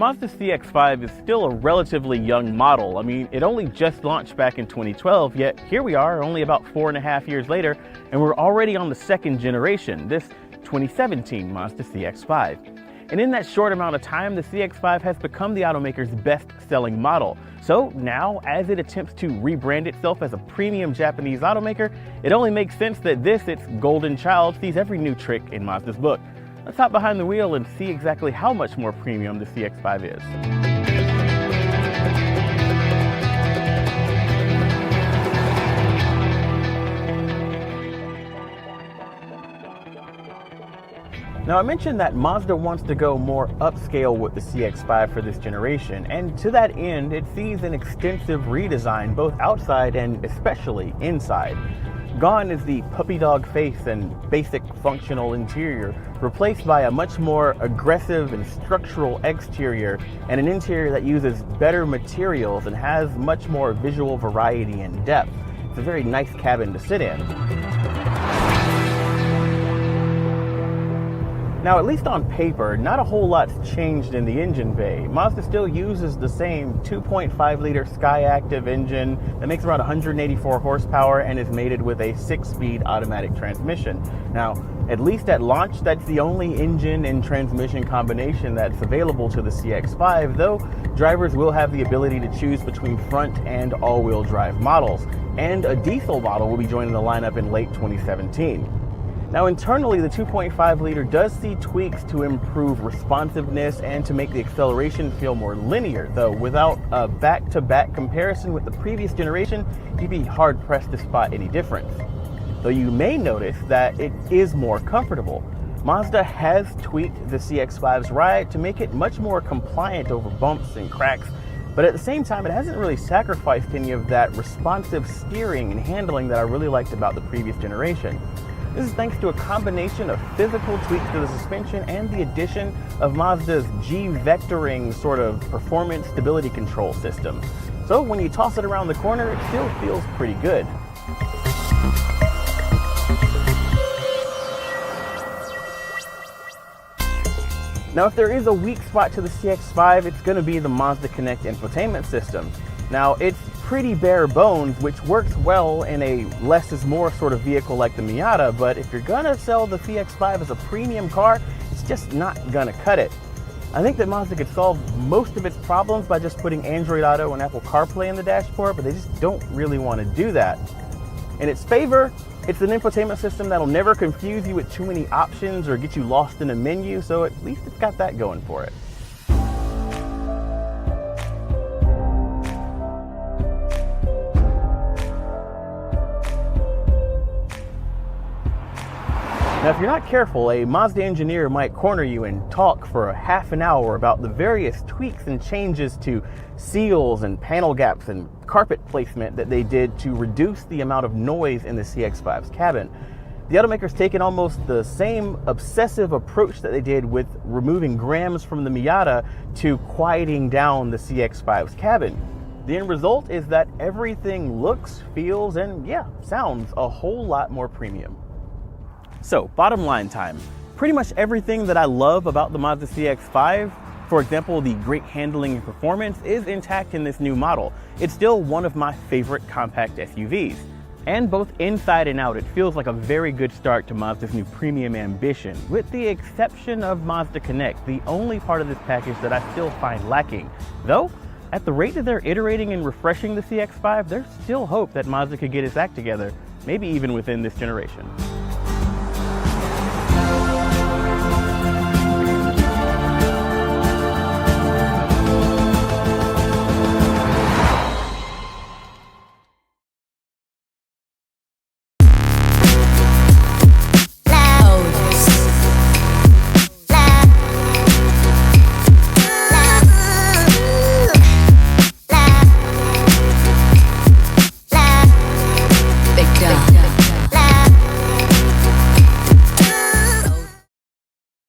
Mazda CX-5 is still a relatively young model. I mean, it only just launched back in 2012, yet here we are only about 4.5 years later, and we're already on the second generation, this 2017 Mazda CX-5. And in that short amount of time, the CX-5 has become the automaker's best-selling model. So now, as it attempts to rebrand itself as a premium Japanese automaker, it only makes sense that this, its golden child, sees every new trick in Mazda's book. Let's hop behind the wheel and see exactly how much more premium the CX-5 is. Now, I mentioned that Mazda wants to go more upscale with the CX-5 for this generation, and to that end, it sees an extensive redesign both outside and especially inside. Gone is the puppy dog face and basic functional interior, replaced by a much more aggressive and structural exterior and an interior that uses better materials and has much more visual variety and depth. It's a very nice cabin to sit in. Now, at least on paper, not a whole lot's changed in the engine bay. Mazda still uses the same 2.5-liter Skyactiv engine that makes around 184 horsepower and is mated with a 6-speed automatic transmission. Now, at least at launch, that's the only engine and transmission combination that's available to the CX-5, though drivers will have the ability to choose between front and all-wheel drive models, and a diesel model will be joining the lineup in late 2017. Now, internally, the 2.5-liter does see tweaks to improve responsiveness and to make the acceleration feel more linear, though without a back-to-back comparison with the previous generation, you'd be hard-pressed to spot any difference. Though you may notice that it is more comfortable. Mazda has tweaked the CX-5's ride to make it much more compliant over bumps and cracks, but at the same time, it hasn't really sacrificed any of that responsive steering and handling that I really liked about the previous generation. This is thanks to a combination of physical tweaks to the suspension and the addition of Mazda's G-vectoring sort of performance stability control system. So when you toss it around the corner, it still feels pretty good. Now, if there is a weak spot to the CX-5, it's going to be the Mazda Connect infotainment system. Now, it's pretty bare bones, which works well in a less is more sort of vehicle like the Miata, but if you're gonna sell the CX-5 as a premium car, it's just not gonna cut it. I think that Mazda could solve most of its problems by just putting Android Auto and Apple CarPlay in the dashboard, but they just don't really want to do that. In its favor, it's an infotainment system that'll never confuse you with too many options or get you lost in a menu, so at least it's got that going for it. Now, if you're not careful, a Mazda engineer might corner you and talk for a half an hour about the various tweaks and changes to seals and panel gaps and carpet placement that they did to reduce the amount of noise in the CX-5's cabin. The automaker's taken almost the same obsessive approach that they did with removing grams from the Miata to quieting down the CX-5's cabin. The end result is that everything looks, feels, and sounds a whole lot more premium. So, bottom line time. Pretty much everything that I love about the Mazda CX-5, for example, the great handling and performance, is intact in this new model. It's still one of my favorite compact SUVs. And both inside and out, it feels like a very good start to Mazda's new premium ambition, with the exception of Mazda Connect, the only part of this package that I still find lacking. Though, at the rate that they're iterating and refreshing the CX-5, there's still hope that Mazda could get its act together, maybe even within this generation.